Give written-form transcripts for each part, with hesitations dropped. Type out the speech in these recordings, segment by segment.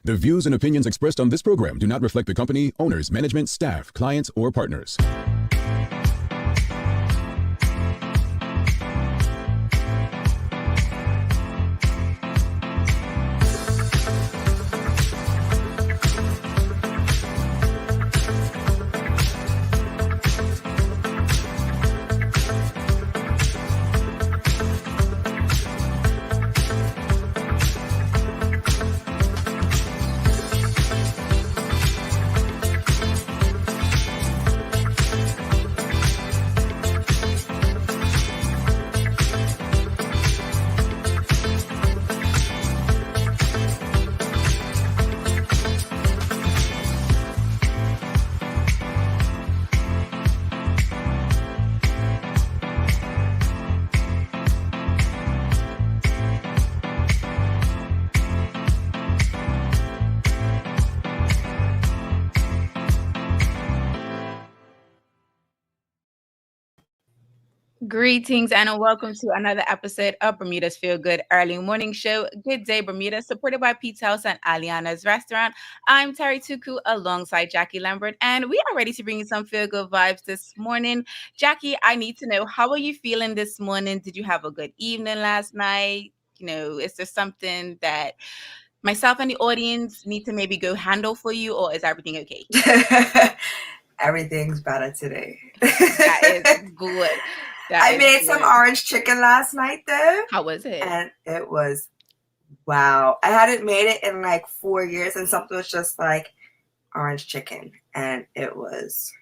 The views and opinions expressed on this program do not reflect the company, owners, management, staff, clients, or partners. Greetings and welcome to another episode of Bermuda's Feel Good Early Morning Show. Good day, Bermuda, supported by Pete's House and Aliana's Restaurant. I'm Terri Tuku alongside Jacky Lambert, and we are ready to bring you some feel good vibes this morning. Jacky, I need to know, how are you feeling this morning? Did you have a good evening last night? Is there something that myself and the audience need to maybe go handle for you, or is everything okay? Everything's better today. That is good. I made some orange chicken last night though. How was it? And it was wow. I hadn't made it in like 4 years, and something was just like orange chicken, and it was.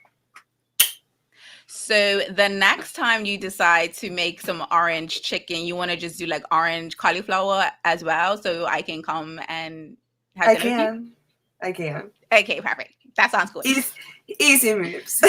So the next time you decide to make some orange chicken, you want to just do like orange cauliflower as well, so I can come and have dinner with you? I can. Okay, perfect. That sounds good. Easy moves.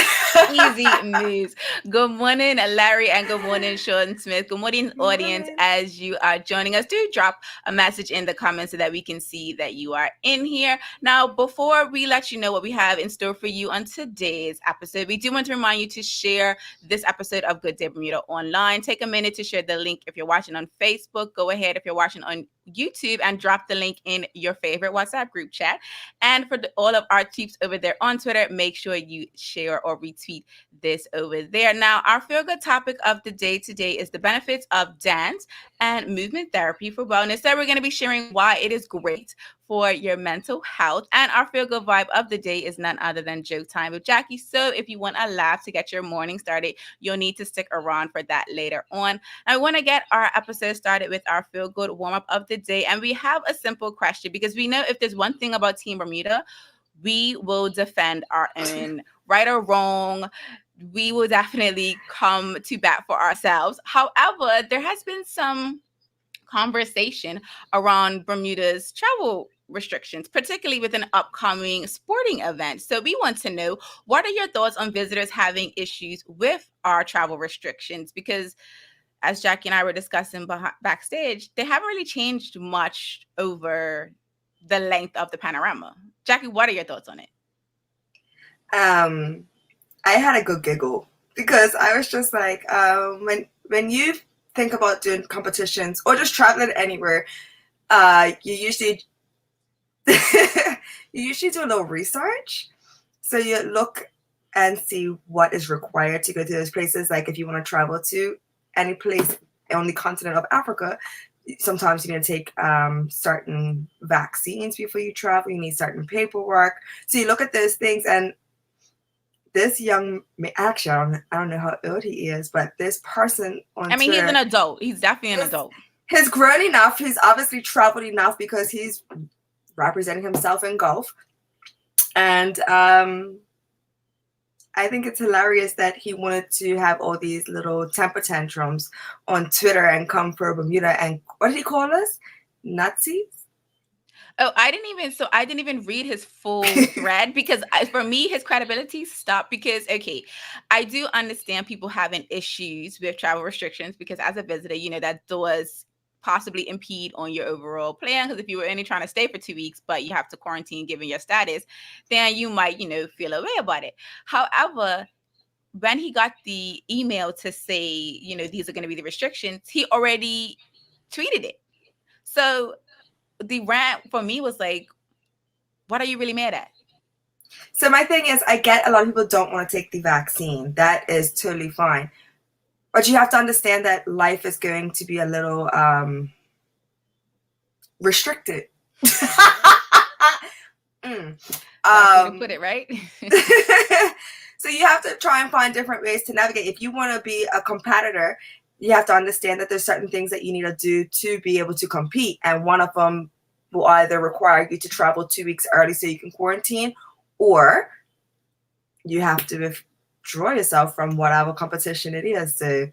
Easy moves. Good morning, Larry, and good morning, Sean Smith. Good morning, audience. As you are joining us, do drop a message in the comments so that we can see that you are in here. Now, before we let you know what we have in store for you on today's episode, we do want to remind you to share this episode of Good Day Bermuda online. Take a minute to share the link. If you're watching on Facebook, go ahead. If you're watching on YouTube, and drop the link in your favorite WhatsApp group chat. And for all of our peeps over there on Twitter, make sure you share or retweet this over there. Now, our feel good topic of the day today is the benefits of dance and movement therapy for wellness. So we're going to be sharing why it is great for your mental health. And our feel good vibe of the day is none other than joke time with Jacky. So if you want a laugh to get your morning started, you'll need to stick around for that later on. I want to get our episode started with our feel good warm up of the day. And we have a simple question, because we know if there's one thing about Team Bermuda, we will defend our own. Right or wrong, we will definitely come to bat for ourselves. However, there has been some conversation around Bermuda's travel restrictions, particularly with an upcoming sporting event. So we want to know, what are your thoughts on visitors having issues with our travel restrictions? Because as Jacky and I were discussing backstage, they haven't really changed much over the length of the panorama. Jacky, what are your thoughts on it? I had a good giggle, because I was just like, when you think about doing competitions or just traveling anywhere, you usually do a little research. So you look and see what is required to go to those places. Like if you want to travel to any place on the continent of Africa, sometimes you need to take certain vaccines before you travel. You need certain paperwork. So you look at those things, and this young, actually, I don't know how old he is, but this person on Twitter, he's an adult. He's definitely an adult. He's grown enough. He's obviously traveled enough, because he's representing himself in golf. And I think it's hilarious that he wanted to have all these little temper tantrums on Twitter and come for Bermuda. And what did he call us? Nazis? Oh, I didn't even read his full thread, because for me, his credibility stopped. Because, okay, I do understand people having issues with travel restrictions, because as a visitor, that does possibly impede on your overall plan. Because if you were only trying to stay for 2 weeks, but you have to quarantine given your status, then you might, feel a way about it. However, when he got the email to say, these are going to be the restrictions, he already tweeted it. So the rant for me was like, what are you really mad at? So my thing is, I get a lot of people don't want to take the vaccine. That is totally fine. But you have to understand that life is going to be a little restricted. To put it right. So you have to try and find different ways to navigate. If you want to be a competitor, you have to understand that there's certain things that you need to do to be able to compete. And one of them will either require you to travel 2 weeks early so you can quarantine, or you have to withdraw yourself from whatever competition it is. So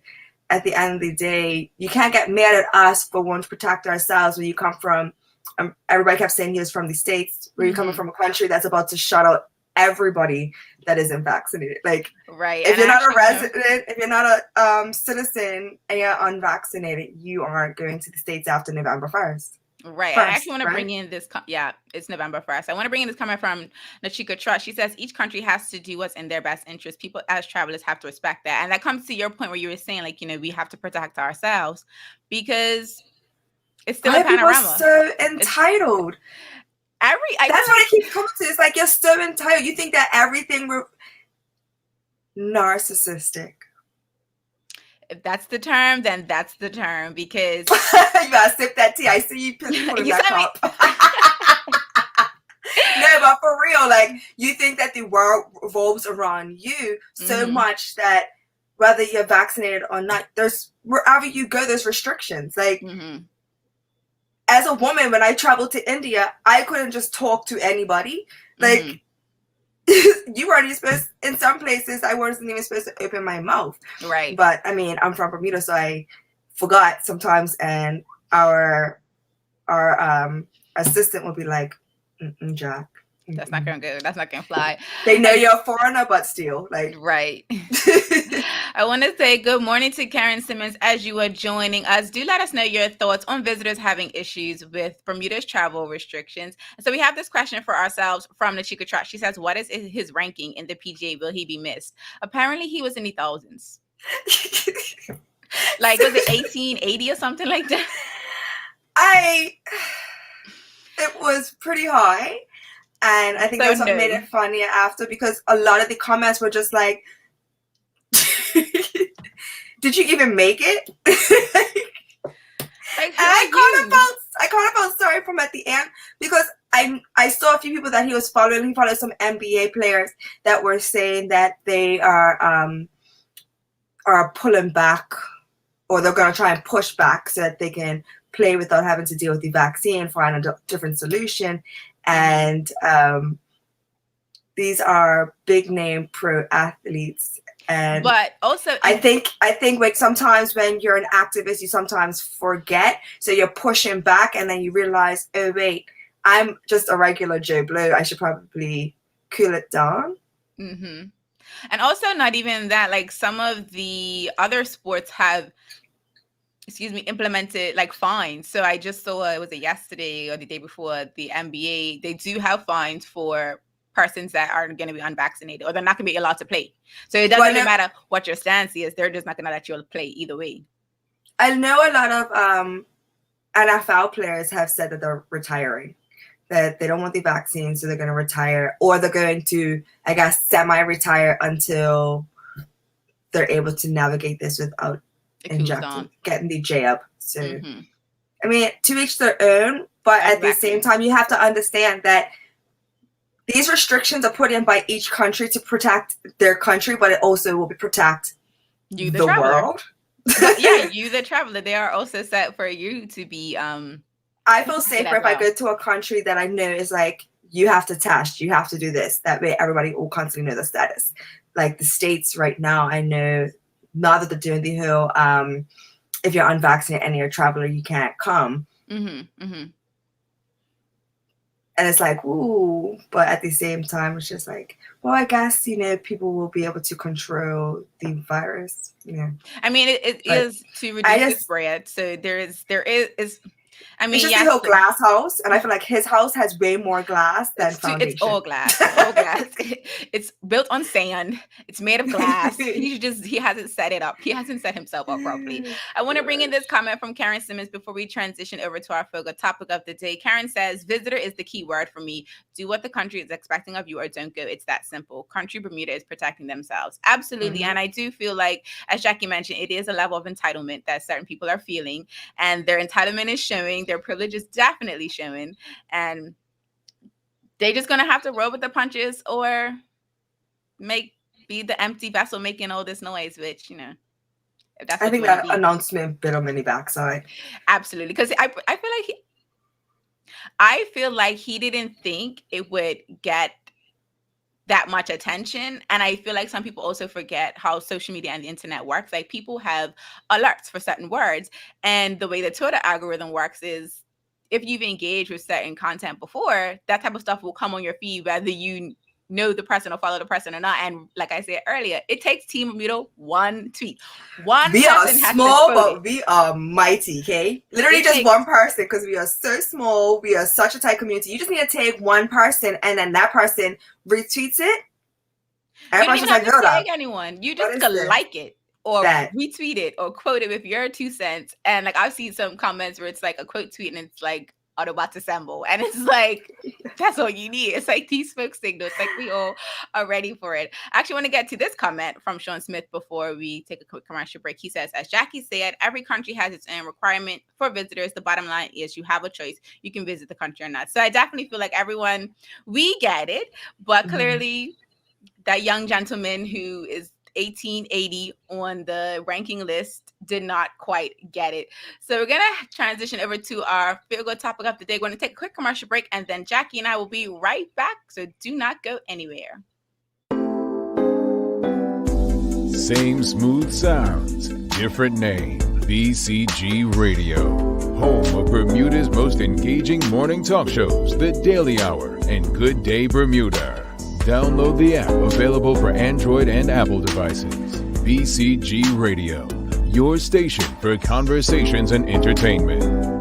at the end of the day, you can't get mad at us for wanting to protect ourselves when you come from, everybody kept saying he was from the States, where you're coming from a country that's about to shut out everybody that isn't vaccinated. Like, right. If you're not a resident, if you're not a citizen and you're unvaccinated, you aren't going to the States after November 1st. Right. I actually want to bring in this. It's November 1st. I want to bring in this comment from Nachika Trust. She says each country has to do what's in their best interest. People as travelers have to respect that. And that comes to your point where you were saying, like, we have to protect ourselves because it's still a panorama. So entitled. That's what it keeps coming to. It's like you're so entitled. You think that everything narcissistic. If that's the term, then that's the term, because you gotta sip that tea. I see you pulling that cup. No, but for real, like, you think that the world revolves around you so much that whether you're vaccinated or not, there's, wherever you go, there's restrictions. Like, as a woman, when I traveled to India, I couldn't just talk to anybody. Like, you weren't even supposed, in some places, I wasn't even supposed to open my mouth. Right. But I mean, I'm from Bermuda, so I forgot sometimes, and our assistant would be like, Jack. That's not gonna go. That's not gonna fly. They know you're a foreigner, but still, like, right. I want to say good morning to Karen Simmons as you are joining us. Do let us know your thoughts on visitors having issues with Bermuda's travel restrictions. So we have this question for ourselves from Nachika Trot. She says, "What is his ranking in the PGA? Will he be missed?" Apparently, he was in the thousands. Like, was it 1880 or something like that? It was pretty high. And I think that's what made it funnier after, because a lot of the comments were just like, did you even make it? I kind of felt sorry for him at the end, because I saw a few people that he was following. He followed some NBA players that were saying that they are pulling back, or they're going to try and push back so that they can play without having to deal with the vaccine, find a different solution. And these are big name pro athletes. And but also I think like sometimes when you're an activist, you sometimes forget. So you're pushing back, and then you realize, oh wait, I'm just a regular Joe Blow. I should probably cool it down. And also, not even that, like, some of the other sports have implemented like fines. So I just saw, was it yesterday or the day before, the NBA, they do have fines for persons that are going to be unvaccinated, or they're not going to be allowed to play. So it doesn't even matter what your stance is. They're just not going to let you play either way. I know a lot of NFL players have said that they're retiring, that they don't want the vaccine, so they're going to retire, or they're going to, I guess, semi-retire until they're able to navigate this without getting the jab. So I mean, to each their own, but at the same time, you have to understand that these restrictions are put in by each country to protect their country, but it also will protect you, the world. Yeah, you, the traveler. They are also set for you to be. I feel safer if I go to a country that I know is like, you have to test, you have to do this. That way, everybody will constantly know the status. Like the States right now, I know now that they're doing the whole, if you're unvaccinated and you're a traveler, you can't come. And it's like, ooh, but at the same time, it's just like, well, I guess, people will be able to control the virus. Yeah. I mean, it is to reduce the spread. So there is I mean, It's just yes, the whole glass house, and I feel like his house has way more glass than foundation. It's all glass. It's all glass. It's built on sand. It's made of glass. He hasn't set it up. He hasn't set himself up properly. I want to bring in this comment from Karen Simmons before we transition over to our focus topic of the day. Karen says, visitor is the key word for me. Do what the country is expecting of you or don't go. It's that simple. Country Bermuda is protecting themselves. Absolutely. And I do feel like, as Jacky mentioned, it is a level of entitlement that certain people are feeling, and their entitlement is showing. Their privilege is definitely showing. And they're just going to have to roll with the punches or be the empty vessel making all this noise, which, you know, if that's I think that announcement bit on Minnie backside. Absolutely. Because I feel like he didn't think it would get that much attention. And I feel like some people also forget how social media and the internet works. Like, people have alerts for certain words. And the way the Twitter algorithm works is, if you've engaged with certain content before, that type of stuff will come on your feed, whether you know the person or follow the person or not. And like I said earlier, it takes Team Bermuda one tweet. We are small, but we are mighty, okay? Literally just one person, because we are so small. We are such a tight community. You just need to take one person, and then that person retweets it. Everybody's you don't even have to tag anyone. You just can like it, or retweet it, or quote it with your 2 cents. And like, I've seen some comments where it's like a quote tweet and it's like Autobots assemble, and it's like, that's all you need. It's like these smoke signals. Like, we all are ready for it. I actually want to get to this comment from Sean Smith before we take a quick commercial break. He says, as Jacky said, every country has its own requirement for visitors. The bottom line is you have a choice. You can visit the country or not. So I definitely feel like everyone, we get it, but clearly that young gentleman who is 1880 on the ranking list did not quite get it. So we're going to transition over to our feel-good topic of the day. We're going to take a quick commercial break, and then Jacky and I will be right back. So do not go anywhere. Same smooth sounds, different name. BCG Radio, home of Bermuda's most engaging morning talk shows, The Daily Hour and Good Day Bermuda. Download the app, available for Android and Apple devices. BCG Radio, your station for conversations and entertainment.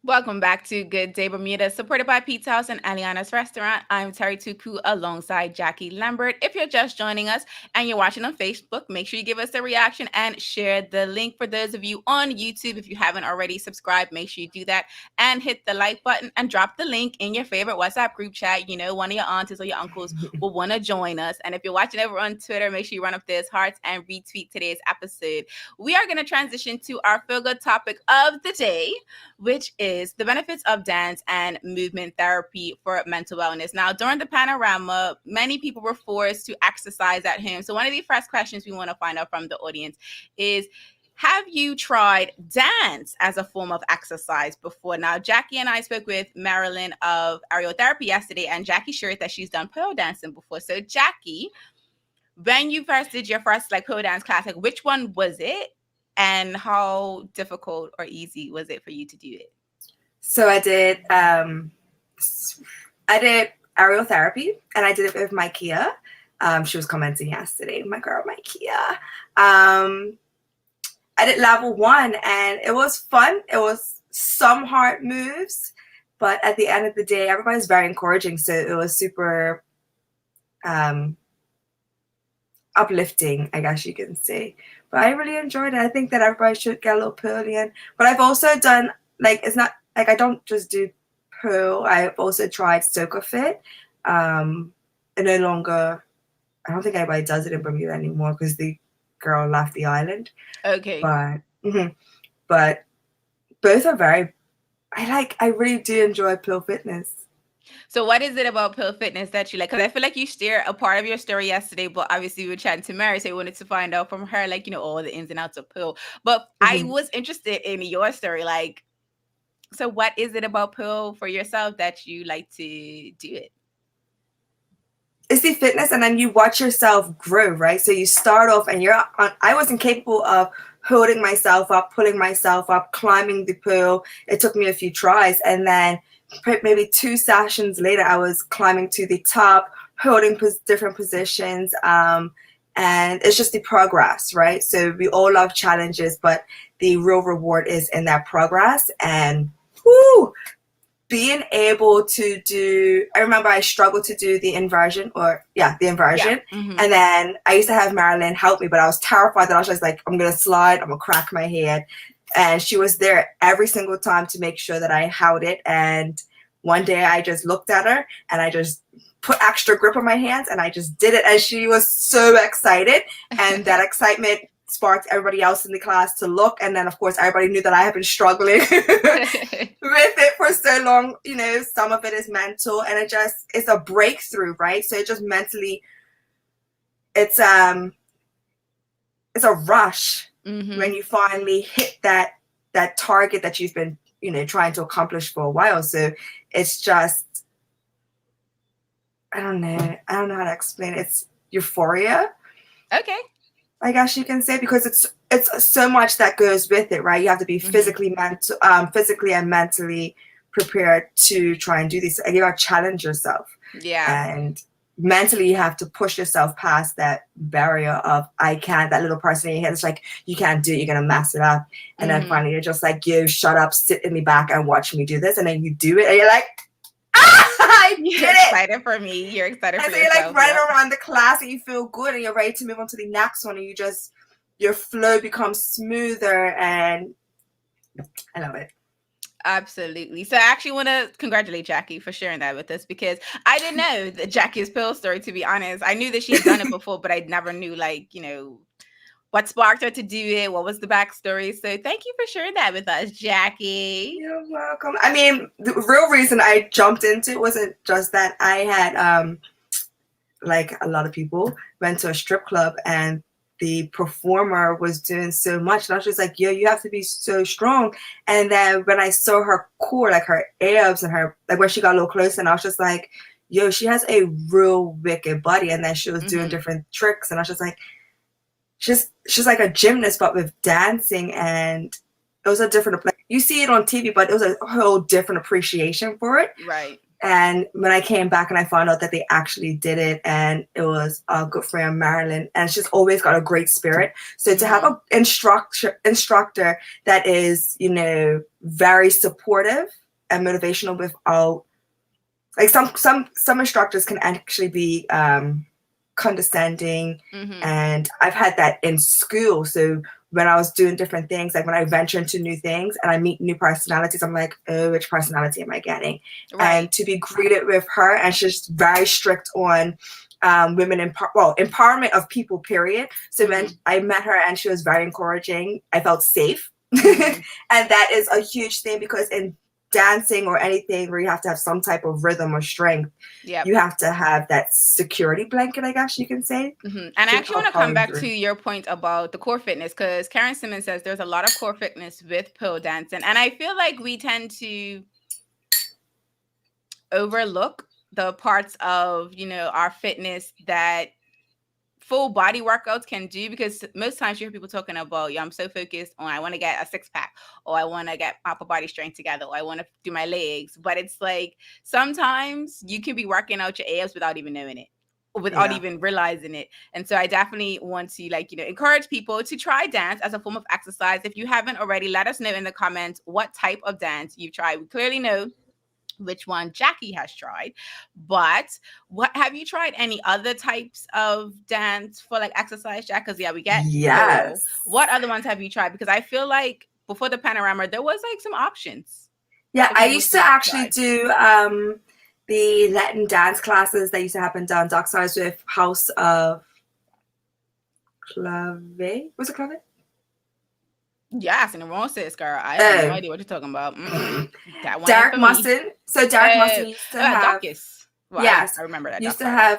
Welcome back to Good Day Bermuda, supported by Pete's House and Aliana's Restaurant. I'm Terri Tuku alongside Jacky Lambert. If you're just joining us and you're watching on Facebook, make sure you give us a reaction and share the link. For those of you on YouTube, if you haven't already subscribed, make sure you do that and hit the like button and drop the link in your favorite WhatsApp group chat. You know, one of your aunties or your uncles will want to join us. And if you're watching over on Twitter, make sure you run up those hearts and retweet today's episode. We are going to transition to our feel-good topic of the day, which is the benefits of dance and movement therapy for mental wellness. Now, during the panorama, many people were forced to exercise at home. So one of the first questions we want to find out from the audience is, have you tried dance as a form of exercise before? Now, Jacky and I spoke with Marilyn of Aerial Therapy yesterday, and Jacky shared that she's done pole dancing before. So Jacky, when you first did your first pole dance class, which one was it? And how difficult or easy was it for you to do it? So I did aerial therapy, and I did it with Micaiah. She was commenting yesterday, my girl Micaiah. I did level 1, and it was fun. It was some hard moves, but at the end of the day, everybody's very encouraging. So it was super uplifting, I guess you can say. But I really enjoyed it. I think that everybody should get a little pearly in. But I've also done, it's not like I don't just do pearl. I've also tried Soca Fit. And no longer, I don't think anybody does it in Bermuda anymore because the girl left the island. Okay. But both are very, I really do enjoy pearl fitness. So what is it about pill fitness that you like? Because I feel like you shared a part of your story yesterday, but obviously we were chatting to Mary, so we wanted to find out from her, all the ins and outs of pill. But I was interested in your story. So what is it about pill for yourself that you like to do it? It's the fitness, and then you watch yourself grow, right? So you start off and I wasn't capable of holding myself up, pulling myself up, climbing the pool. It took me a few tries, and then maybe 2 sessions later, I was climbing to the top, holding different positions. And it's just the progress, right? So we all love challenges, but the real reward is in that progress. And whoo, being able to do, I remember I struggled to do the inversion, the inversion. Yeah. Mm-hmm. And then I used to have Marilyn help me, but I was terrified that I was just like, I'm going to slide, I'm going to crack my head. And she was there every single time to make sure that I held it. And one day I just looked at her and I just put extra grip on my hands and I just did it. And she was so excited. And that excitement sparked everybody else in the class to look. And then, of course, everybody knew that I had been struggling with it for so long. You know, some of it is mental, and it's a breakthrough, right? So it just mentally, it's a rush when you finally hit that target that you've been, you know, trying to accomplish for a while. So it's just, I don't know how to explain it. It's euphoria. Okay. I guess you can say, because it's so much that goes with it, right? You have to be physically and mentally prepared to try and do this. You got to challenge yourself. Yeah. And mentally, you have to push yourself past that barrier of I can't. That little person in your head is like, you can't do it. You're gonna mess it up. And then finally, you're just like, you shut up, sit in the back, and watch me do this. And then you do it, and you're like, You're excited for me. You're excited for so yourself. You're like running around the class and you feel good and you're ready to move on to the next one, and your flow becomes smoother, and I love it. Absolutely. So I actually want to congratulate Jackie for sharing that with us, because I didn't know that Jackie's pill story, to be honest. I knew that she had done it before, but I never knew, like, you know, what sparked her to do it, what was the backstory. So thank you for sharing that with us, Jackie. You're welcome. I mean, the real reason I jumped into it wasn't just that I had, like a lot of people, went to a strip club and the performer was doing so much. And I was just like, yo, you have to be so strong. And then when I saw her core, like her abs and her, like when she got a little closer, and I was just like, yo, she has a real wicked body. And then she was doing different tricks. And I was just like, she's like a gymnast, but with dancing. And it was a different, like, you see it on TV, but it was a whole different appreciation for it. Right. And when I came back and I found out that they actually did it, and it was a good friend, Marilyn, and she's always got a great spirit. So to have an instructor that is, you know, very supportive and motivational without, like some instructors can actually be condescending, and I've had that in school. So when I was doing different things, like when I venture into new things and I meet new personalities, I'm like, oh, which personality am I getting? Right. And to be greeted with her, and she's very strict on women empowerment of people, period. So when I met her and she was very encouraging, I felt safe. And that is a huge thing, because in dancing or anything where you have to have some type of rhythm or strength, you have to have that security blanket, I guess you can say. And I actually want to come back to your point about the core fitness, because Karen Simmons says there's a lot of core fitness with pole dancing, and I feel like we tend to overlook the parts of, you know, our fitness that full body workouts can do, because most times you hear people talking about, I'm so focused on, I want to get a six-pack, or I want to get upper body strength together, or I want to do my legs. But it's like sometimes you can be working out your abs without even knowing it, without even realizing it. And so I definitely want to, like, you know, encourage people to try dance as a form of exercise. If you haven't already, let us know in the comments what type of dance you've tried. We clearly know which one Jackie has tried, but what have you tried any other types of dance for, like, exercise, Jack? Because we get what other ones have you tried? Because I feel like before the panorama there was like some options. I used to actually do the Latin dance classes that used to happen down Docksides with House of Clave. Was it Clave? Yes, and the wrong sis, girl. I have no idea what you're talking about. That one. Derek Musson. So Derek Musson used to have. Well, yes, I remember that. Used to have.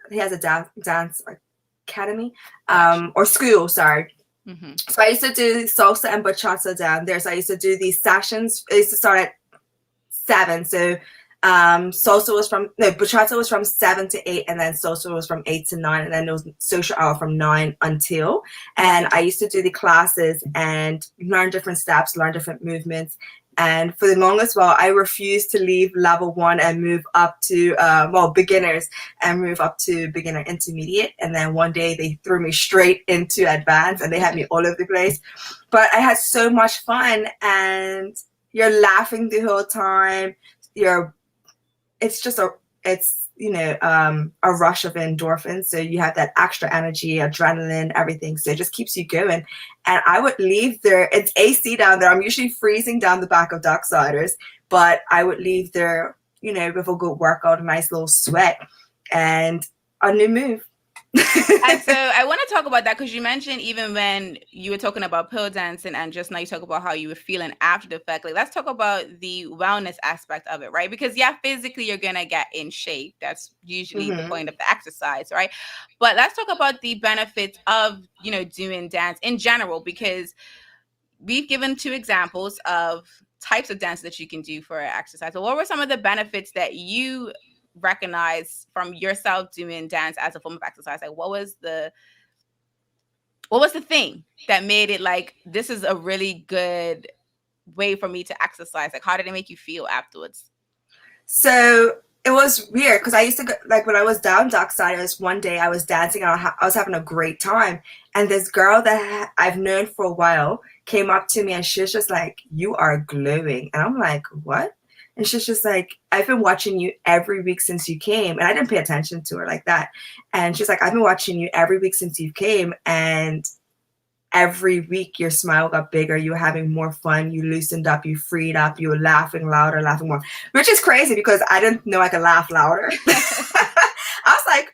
He has a dance academy, or school. Sorry. So I used to do salsa and bachata down there. So I used to do these sessions. I used to start at 7. So bachata was from 7 to 8, and then salsa was from 8 to 9, and then there was social hour from 9 until. And I used to do the classes and learn different steps, learn different movements, And for the longest while, I refused to leave level 1 and move up to, beginners and move up to beginner intermediate. And then one day they threw me straight into advanced and they had me all over the place. But I had so much fun, and you're laughing the whole time. It's a rush of endorphins. So you have that extra energy, adrenaline, everything. So it just keeps you going. And I would leave there. It's AC down there. I'm usually freezing down the back of Docksiders, but I would leave there, with a good workout, a nice little sweat, and a new move. And so I want to talk about that, because you mentioned even when you were talking about pole dancing and just now you talk about how you were feeling after the fact. Like, let's talk about the wellness aspect of it, right? Because physically you're going to get in shape. That's usually the point of the exercise, right? But let's talk about the benefits of, doing dance in general, because we've given 2 examples of types of dance that you can do for exercise. So what were some of the benefits that you recognize from yourself doing dance as a form of exercise? Like, what was the thing that made it like, this is a really good way for me to exercise? Like, how did it make you feel afterwards? So it was weird, because I used to go, like, when I was down Docksiders, one day I was dancing and I was having a great time, and this girl that I've known for a while came up to me and she was just like, "You are glowing." And I'm like, "What?" And she's just like, "I've been watching you every week since you came." And I didn't pay attention to her like that. And she's like, "I've been watching you every week since you came. And every week your smile got bigger. You were having more fun. You loosened up. You freed up. You were laughing louder, laughing more." Which is crazy, because I didn't know I could laugh louder. I was like,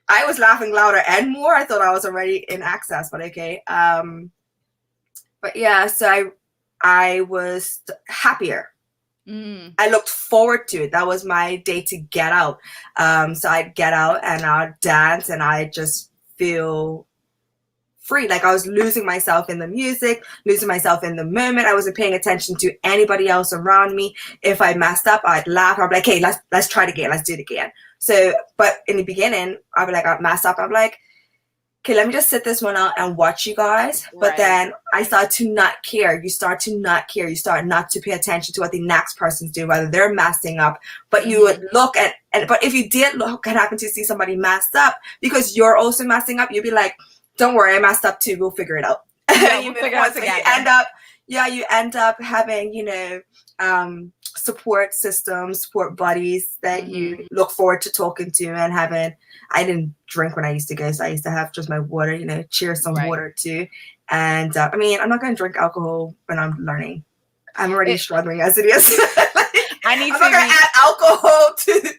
I was laughing louder and more. I thought I was already in excess, but okay. But yeah, so I was happier. I looked forward to it. That was my day to get out. So I'd get out and I'd dance and I'd just feel free. Like, I was losing myself in the music, losing myself in the moment. I wasn't paying attention to anybody else around me. If I messed up, I'd laugh. I'd be like, "Hey, let's try it again. Let's do it again." So, but in the beginning, I'd be like, I'd mess up. I'm like, "Okay, let me just sit this one out and watch you guys." But Right. then I start to not care. You start to not care. You start not to pay attention to what the next person's doing, whether they're messing up. But you would look but if you did look and happen to see somebody messed up because you're also messing up, you'd be like, "Don't worry, I messed up too. We'll figure it out." Yeah, you we'll figure it out together. You end up having, support systems, support buddies that you look forward to talking to and having. I didn't drink when I used to go, so I used to have just my water, cheers some water too. And I'm not going to drink alcohol when I'm learning. I'm already struggling as it is. I'm not going to add alcohol to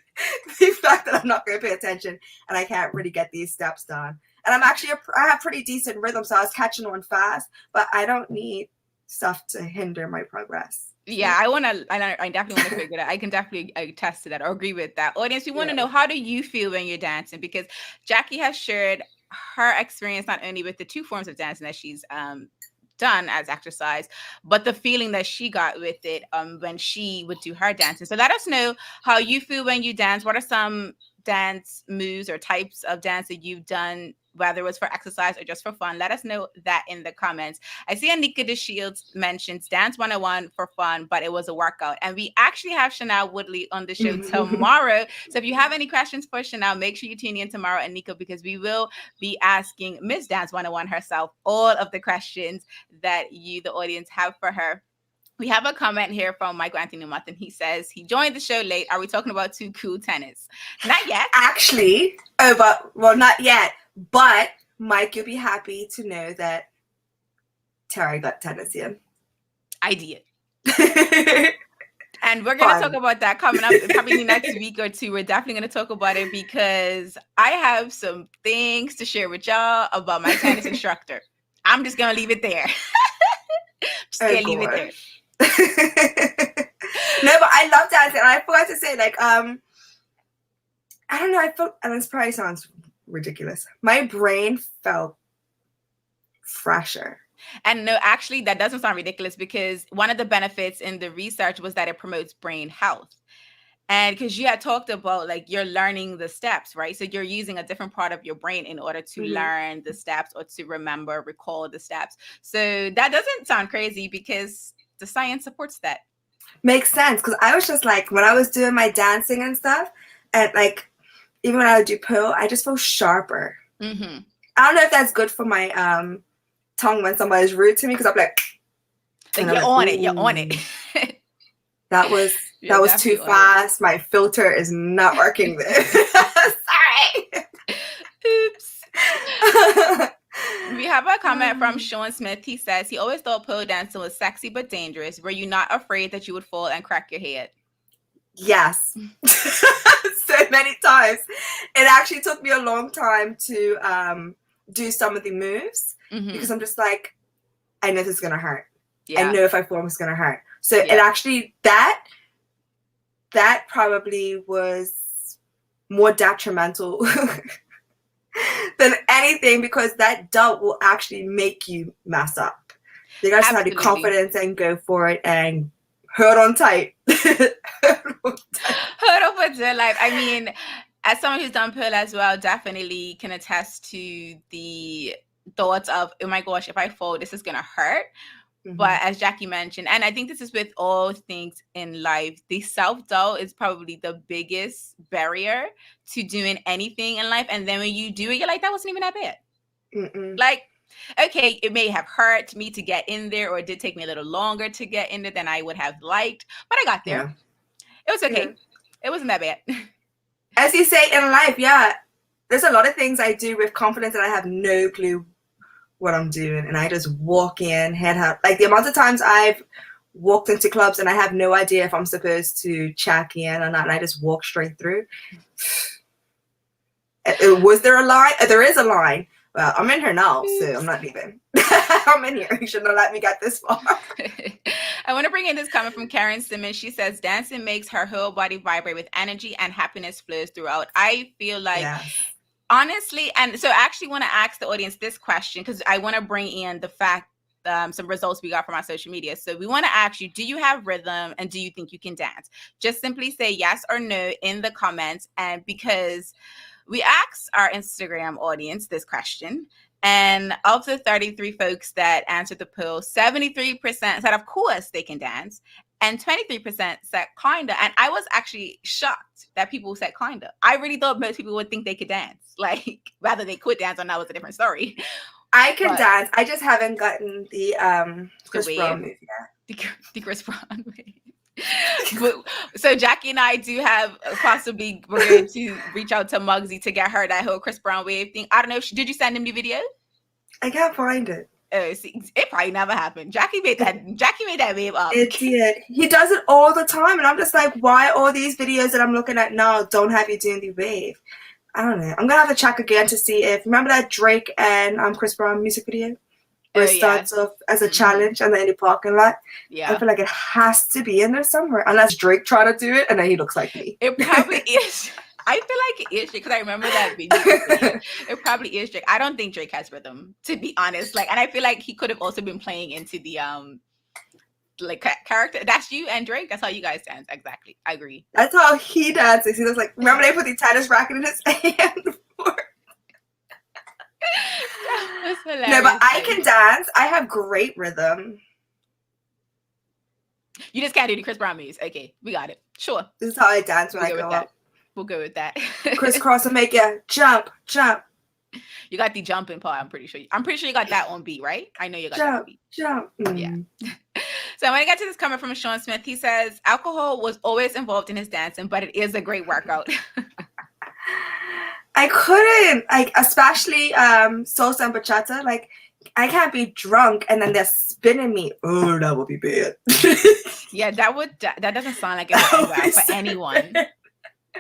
the fact that I'm not going to pay attention and I can't really get these steps done. And I have pretty decent rhythm, so I was catching on fast, but I don't need stuff to hinder my progress. Yeah, I definitely want to figure that. I can definitely attest to that or agree with that. Audience, we want to know, how do you feel when you're dancing? Because Jacky has shared her experience not only with the 2 forms of dancing that she's done as exercise, but the feeling that she got with it when she would do her dancing. So let us know how you feel when you dance. What are some dance moves or types of dance that you've done, whether it was for exercise or just for fun? Let us know that in the comments. I see Anika De Shields mentions Dance 101 for fun, but it was a workout. And we actually have Chanel Woodley on the show tomorrow. So if you have any questions for Chanel, make sure you tune in tomorrow, Anika, because we will be asking Miss Dance 101 herself all of the questions that you, the audience, have for her. We have a comment here from Michael Anthony Martin. He says he joined the show late. Are we talking about 2 cool tennis? Not yet. Actually, not yet. But Mike, you'll be happy to know that Terri got tennis in. I did. And we're going to talk about that coming up probably next week or 2. We're definitely going to talk about it because I have some things to share with y'all about my tennis instructor. I'm just going to leave it there. Just going to leave it there. No, but I love dancing. And I forgot to say, I don't know. I felt, and this probably sounds ridiculous. My brain felt fresher. And no, actually, that doesn't sound ridiculous because one of the benefits in the research was that it promotes brain health. And because you had talked about you're learning the steps, right? So you're using a different part of your brain in order to learn the steps or to recall the steps. So that doesn't sound crazy because the science supports that. Makes sense, because I was just like, when I was doing my dancing and stuff, and like even when I would do pole, I just feel sharper. Mm-hmm. I don't know if that's good for my tongue when somebody's rude to me, because I'm like you're on it. You're on it. That was too fast. My filter is not working there. Sorry. Oops. We have a comment from Sean Smith. He says he always thought pole dancing was sexy but dangerous. Were you not afraid that you would fall and crack your head? Yes. So many times. It actually took me a long time to do some of the moves, because I'm just like, I know this is gonna hurt. I know if I fall, it's gonna hurt. So it actually, that probably was more detrimental than anything, because that doubt will actually make you mess up. You gotta have the confidence and go for it and hold on tight. Hold on for dear life. I mean, as someone who's done pole as well, definitely can attest to the thoughts of, oh my gosh, if I fall, this is gonna hurt. But as Jacky mentioned, and I think this is with all things in life, the self-doubt is probably the biggest barrier to doing anything in life. And then when you do it, you're like, that wasn't even that bad. Like, okay, it may have hurt me to get in there, or it did take me a little longer to get in there than I would have liked, but I got there. Yeah. It was okay. Yeah. It wasn't that bad. As you say in life, there's a lot of things I do with confidence that I have no clue what I'm doing, and I just walk in head high. Like the amount of times I've walked into clubs and I have no idea if I'm supposed to check in or not, and I just walk straight through. Was there a line? There is a line. Well, I'm in here now, so I'm not leaving. I'm in here. You shouldn't have let me get this far. I want to bring in this comment from Karen Simmons. She says, dancing makes her whole body vibrate with energy and happiness flows throughout. I feel like, honestly, and so I actually want to ask the audience this question, because I want to bring in the fact, some results we got from our social media. So we want to ask you, do you have rhythm and do you think you can dance? Just simply say yes or no in the comments. And because we asked our Instagram audience this question, and of the 33 folks that answered the poll, 73% said, of course, they can dance. And 23% said kinda. And I was actually shocked that people said kinda. I really thought most people would think they could dance. Like, whether they could dance or not was a different story. I can dance. I just haven't gotten the Chris Brown move yet. The Chris Brown move. So Jacky and I do have possibly, we're going to reach out to Muggsy to get her that whole Chris Brown wave thing. I don't know. Did you send him the video? I can't find it. See, it probably never happened. Jacky made that wave up. It did. He does it all the time, and I'm just like, why all these videos that I'm looking at now don't have you doing the wave? I don't know. I'm gonna have to check again to see if, remember that Drake and Chris Brown music video where it starts off as a challenge and then in the parking lot. Yeah, I feel like it has to be in there somewhere, unless Drake tried to do it and then he looks like me. It probably is. I feel like it is Drake, because I remember that video. It probably is Drake. I don't think Drake has rhythm, to be honest. Like, and I feel like he could have also been playing into the like character. That's you and Drake. That's how you guys dance. Exactly. I agree. That's how he dances. He was like, remember they put the tennis racket in his hand? No, but I can dance. I have great rhythm. You just can't do the Chris Brown moves. Okay, we got it. Sure. This is how I dance when I go up. We'll go with that. Crisscross and make you jump. You got the jumping part. I'm pretty sure you got that on beat, right? I know you got that on beat. Jump. Yeah. So when I got to this comment from Sean Smith, he says alcohol was always involved in his dancing, but it is a great workout. I couldn't, like, especially salsa and bachata. Like, I can't be drunk and then they're spinning me. Oh, that would be bad. Yeah, that doesn't sound like it would be for anyone.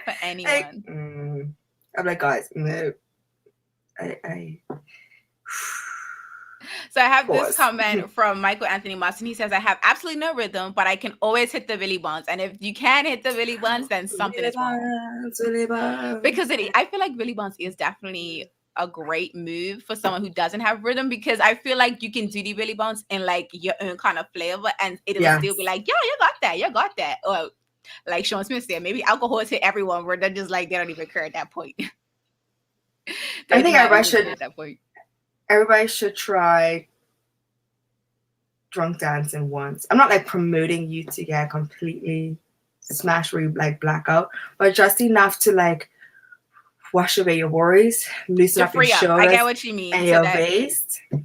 For anyone. I'm like, guys, no. So I have this comment from Michael Anthony Mawson. He says, I have absolutely no rhythm, but I can always hit the Billy Bonds. And if you can hit the Billy Bonds, then something is wrong. Because I feel like Billy Bonds is definitely a great move for someone who doesn't have rhythm, because I feel like you can do the Billy Bonds in like your own kind of flavor, and it'll still be like, yeah, you got that. Or like Sean Smith said, maybe alcohol has hit everyone where they're just like, they don't even care at that point. I think everybody should try drunk dancing once. I'm not like promoting you to get completely smashed where you like blackout, but just enough to like wash away your worries, loosen To up your free up. I shoulders get what you mean. and So your that waist, I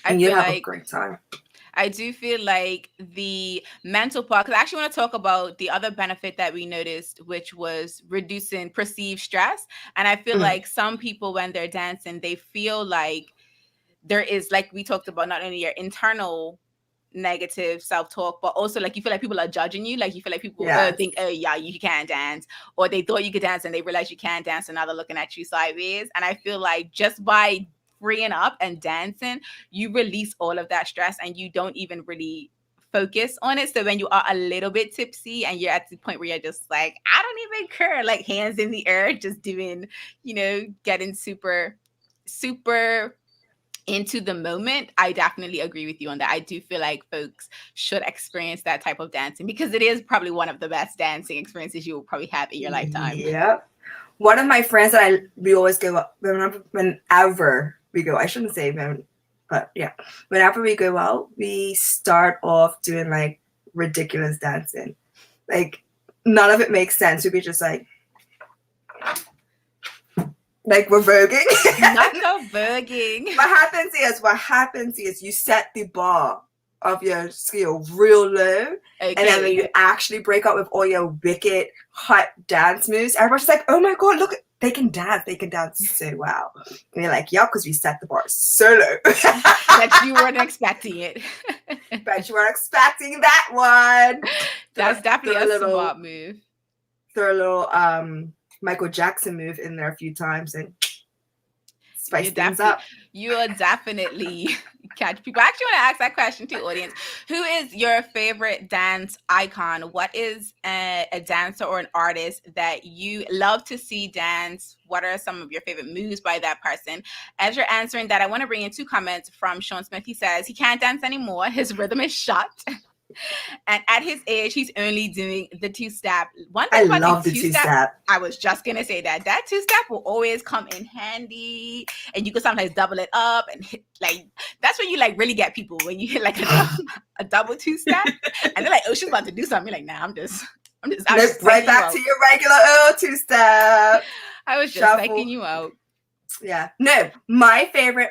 and you feel have a like great time. I do feel like the mental part, because I actually want to talk about the other benefit that we noticed, which was reducing perceived stress. And I feel like some people, when they're dancing, they feel like there is, like we talked about, not only your internal negative self-talk, but also like you feel like people are judging you. Like you feel like people think, oh yeah, you can't dance, or they thought you could dance and they realize you can't dance, and now they're looking at you sideways. And I feel like just by freeing up and dancing, you release all of that stress and you don't even really focus on it. So when you are a little bit tipsy and you're at the point where you're just like, I don't even care, like hands in the air, just doing, getting super into the moment, I definitely agree with you on that. I do feel like folks should experience that type of dancing, because it is probably one of the best dancing experiences you will probably have in your lifetime. Yep. One of my friends that we always go out, whenever we go, I shouldn't say when, but yeah, whenever we go out, we start off doing like ridiculous dancing. Like none of it makes sense. We'd be just like we're voguing. Not so voguing. What happens is you set the bar of your skill real low. Okay. And then when you actually break out with all your wicked hot dance moves, everybody's like, oh my God, look, they can dance so well. And you're like, yeah, because we set the bar so low. That you weren't expecting it. Bet you weren't expecting that one. That's definitely a smart move. Throw a little Michael Jackson move in there a few times and spice things up. You are definitely catch people. I actually want to ask that question to audience. Who is your favorite dance icon? What is a dancer or an artist that you love to see dance? What are some of your favorite moves by that person? As you're answering that, I want to bring in 2 comments from Sean Smith. He says he can't dance anymore. His rhythm is shot. And at his age, he's only doing the 2-step. One thing I about love the 2-step, I was just gonna say that 2-step will always come in handy, and you can sometimes double it up and hit, like that's when you like really get people, when you hit like a double 2-step, and they're like, oh, she's about to do something. You're like, nah, I'm just right back to your regular 2-step. I was just checking you out. Yeah. No, my favorite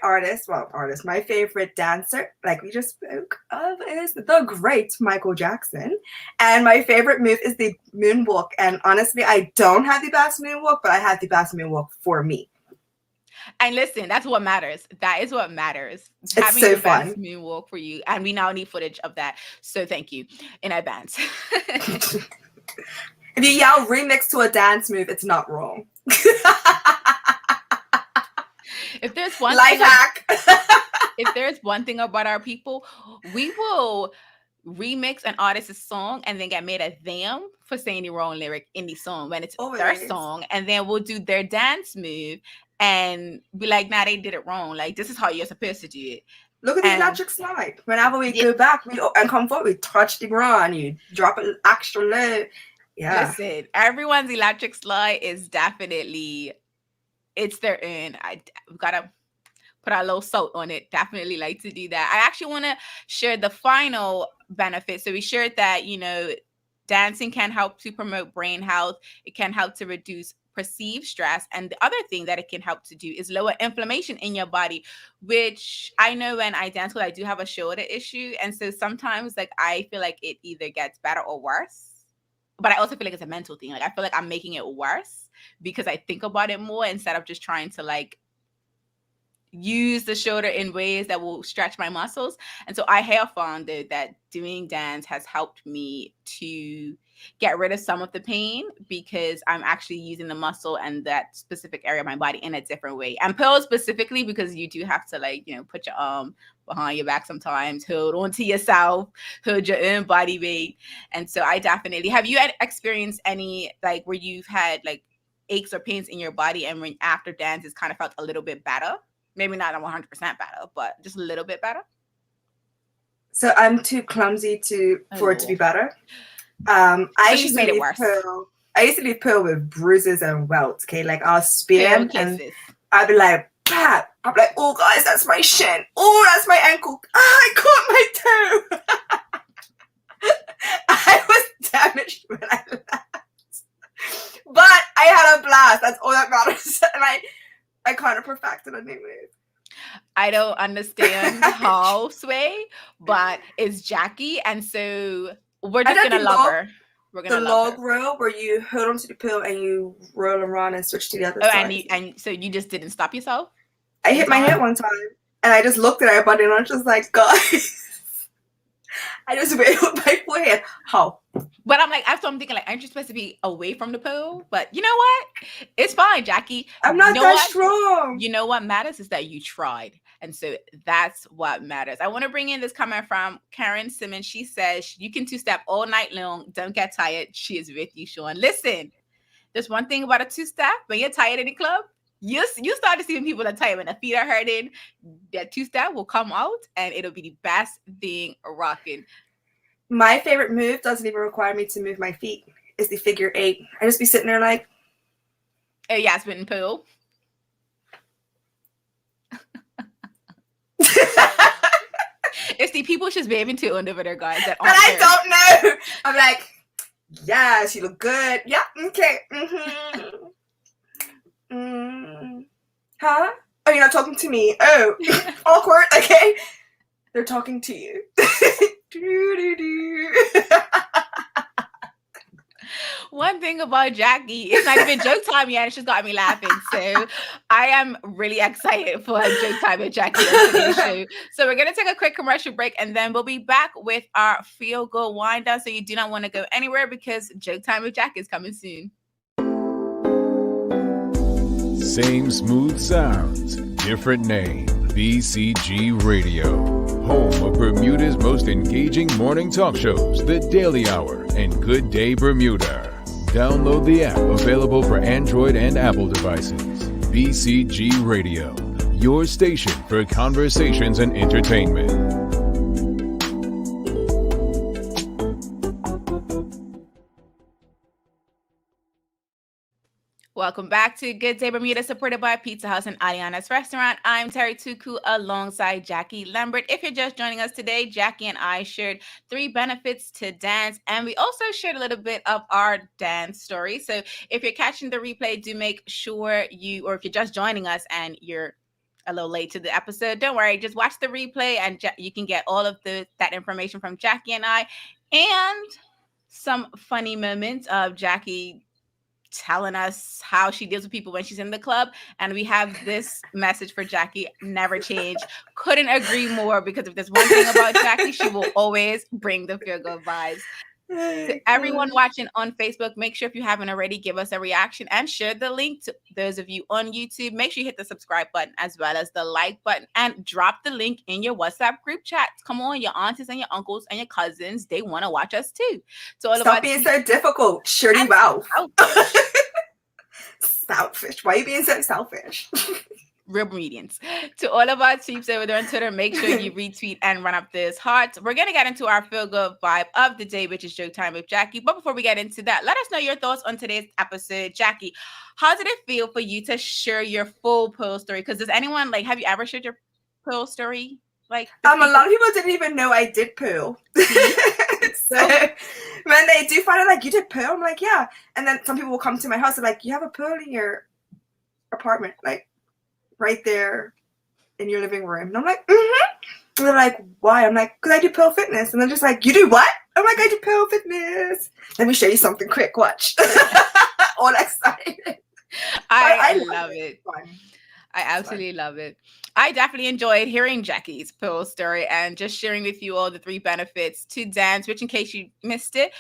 my favorite dancer, like we just spoke of, is the great Michael Jackson. And my favorite move is the moonwalk. And honestly, I don't have the best moonwalk, but I have the best moonwalk for me. And listen, that's what matters. That is what matters. It's having so the fun. Best moonwalk for you. And we now need footage of that. So thank you in advance. If you yell remix to a dance move, it's not wrong. If there's one life hack. If there's one thing about our people, we will remix an artist's song and then get made at them for saying the wrong lyric in the song when it's their song, and then we'll do their dance move and be like, nah, they did it wrong. Like, this is how you're supposed to do it. Look at the electric slide. Whenever we go back and come forward, we touch the ground, you drop it extra low. Yeah. Listen, everyone's electric slide is definitely, it's their own. We've got to put our little salt on it. Definitely like to do that. I actually want to share the final benefit. So we shared that, dancing can help to promote brain health. It can help to reduce perceived stress. And the other thing that it can help to do is lower inflammation in your body, which I know when I dance, because I do have a shoulder issue. And so sometimes like I feel like it either gets better or worse. But I also feel like it's a mental thing. Like I feel like I'm making it worse because I think about it more instead of just trying to like use the shoulder in ways that will stretch my muscles. And so I have found that doing dance has helped me to get rid of some of the pain because I'm actually using the muscle and that specific area of my body in a different way. And pose specifically because you do have to like, put your arm behind your back sometimes, hold on to yourself, hold your own body weight. And so I definitely, have you experienced any like where you've had like aches or pains in your body and when after dance it's kind of felt a little bit better? Maybe not 100% better, but just a little bit better. So I'm too clumsy for it to be better. I used to leave pearl with bruises and welts. Okay, like I'll spin and I'd be like, bam. I'm like, oh guys, that's my shin. Oh, that's my ankle. I caught my toe. I was damaged when I left. But I had a blast. That's all that matters. And I kind of perfected a new move. I don't understand how, Sway, but it's Jacky, and so we're just gonna love her. We're gonna love her. Roll where you hold onto the pill and you roll around and switch to the other side. And so you just didn't stop yourself? I hit my head one time and I just looked at everybody and I was just like, guys. I just went with my forehead. How? But I'm thinking, like, aren't you supposed to be away from the pool? But you know what? It's fine, Jacky. I'm not that strong. You know what matters is that you tried. And so that's what matters. I want to bring in this comment from Karen Simmons. She says, you can two-step all night long. Don't get tired. She is with you, Sean. Listen, there's one thing about a two-step. When you're tired in the club, you start to see when people are tired. When the feet are hurting, that two-step will come out and it'll be the best thing rocking. My favorite move doesn't even require me to move my feet. It's the figure 8. I just be sitting there like, oh yeah, spinning pool. It's the people she's waving to under there, guys. That I don't know. I'm like, yes, you look good. Yeah, okay. Huh? Oh, you're not talking to me. Oh, awkward. Okay, they're talking to you. One thing about Jacky, it's not even joke time yet. It's just got me laughing. So I am really excited for joke time with Jacky on today's show. So we're going to take a quick commercial break and then we'll be back with our feel good wind down. So you do not want to go anywhere because joke time with Jacky is coming soon. Same smooth sounds, different name. BCG Radio, home of Bermuda's most engaging morning talk shows, The Daily Hour and Good Day Bermuda. Download the app available for Android and Apple devices. BCG Radio, your station for conversations and entertainment. Welcome back to Good Day Bermuda, supported by Pizza House and Aliana's Restaurant. I'm Terry Tuku alongside Jacky Lambert. If you're just joining us today, Jacky and I shared 3 benefits to dance, and we also shared a little bit of our dance story. So if you're catching the replay, do make sure or if you're just joining us and you're a little late to the episode, don't worry, just watch the replay and you can get all of that information from Jacky and I, and some funny moments of Jacky telling us how she deals with people when she's in the club. And we have this message for Jacky: never change. Couldn't agree more, because if there's one thing about Jacky, she will always bring the feel good vibes. To everyone watching on Facebook, make sure if you haven't already, give us a reaction and share the link. To those of you on YouTube, make sure you hit the subscribe button as well as the like button, and drop the link in your WhatsApp group chats. Come on, your aunties and your uncles and your cousins, they want to watch us too. So all stop being so difficult. Shirty mouth. Selfish. Why are you being so selfish? Real Bermudians. To all of our teams over there on Twitter, make sure you retweet and run up those hearts. We're going to get into our feel good vibe of the day, which is joke time with Jacky. But before we get into that, let us know your thoughts on today's episode. Jacky, how did it feel for you to share your full Pearl story? Because does anyone, like, have you ever shared your Pearl story? Like, a lot of people didn't even know I did Pearl. So when they do find out, like, you did Pearl, I'm like, yeah. And then some people will come to my house and like, you have a Pearl in your apartment, like, right there in your living room. And I'm like, And they're like, why? I'm like, because I do Pearl Fitness. And they're just like, you do what? I'm like, I do Pearl Fitness. Let me show you something quick. Watch. All excited. I love it. I absolutely love it. I definitely enjoyed hearing Jacky's Pearl story and just sharing with you all the 3 benefits to dance, which, in case you missed it,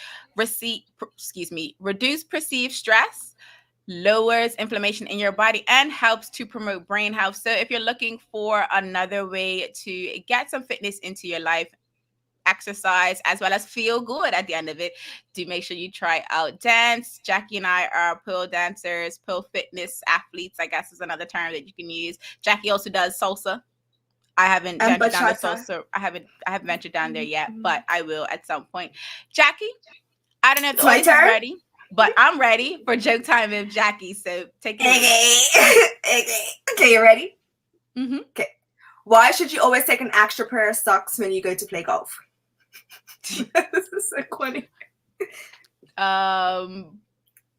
reduce perceived stress, lowers inflammation in your body, and helps to promote brain health. So if you're looking for another way to get some fitness into your life, exercise, as well as feel good at the end of it, do make sure you try out dance. Jacky and I are Pearl dancers, Pearl fitness athletes, I guess is another term that you can use. Jacky also does salsa. I haven't ventured down the salsa. I haven't ventured down there yet, but I will at some point. Jacky, I don't know if the audience is ready, but I'm ready for joke time with Jacky. So take it. Okay, you ready? Mm-hmm. Okay. Why should you always take an extra pair of socks when you go to play golf? This is so funny.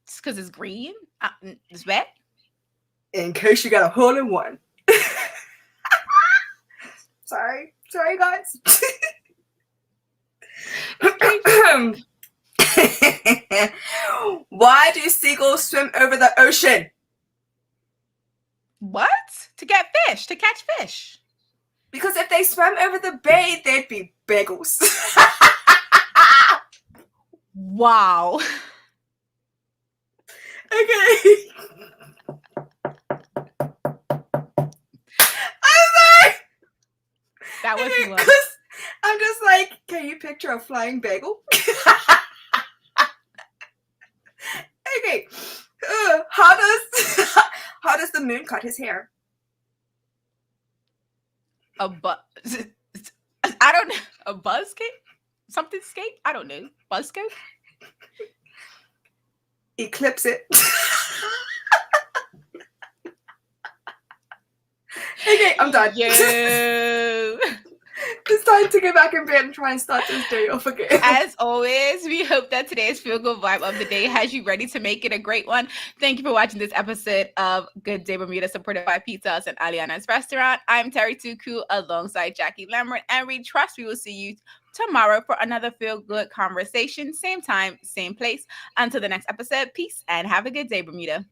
It's because it's green. It's wet. In case you got a hole in one. Sorry, guys. Why do seagulls swim over the ocean? What? To get fish, to catch fish. Because if they swam over the bay, they'd be bagels. Wow. Okay. I'm sorry. That was Okay, one. 'cause I'm just like, can you picture a flying bagel? Okay. How does the moon cut his hair? I don't know. A buzz skate? Something skate? I don't know. Buzz skate? Eclipse it. Okay, I'm done. Yo. It's time to go back in bed and try and start this day off again. As always, we hope that today's Feel Good Vibe of the Day has you ready to make it a great one. Thank you for watching this episode of Good Day Bermuda, supported by Pizza House and Aliana's Restaurant. I'm Terri Tuku alongside Jackie Lambert, and we trust we will see you tomorrow for another Feel Good conversation. Same time, same place. Until the next episode, peace and have a good day, Bermuda.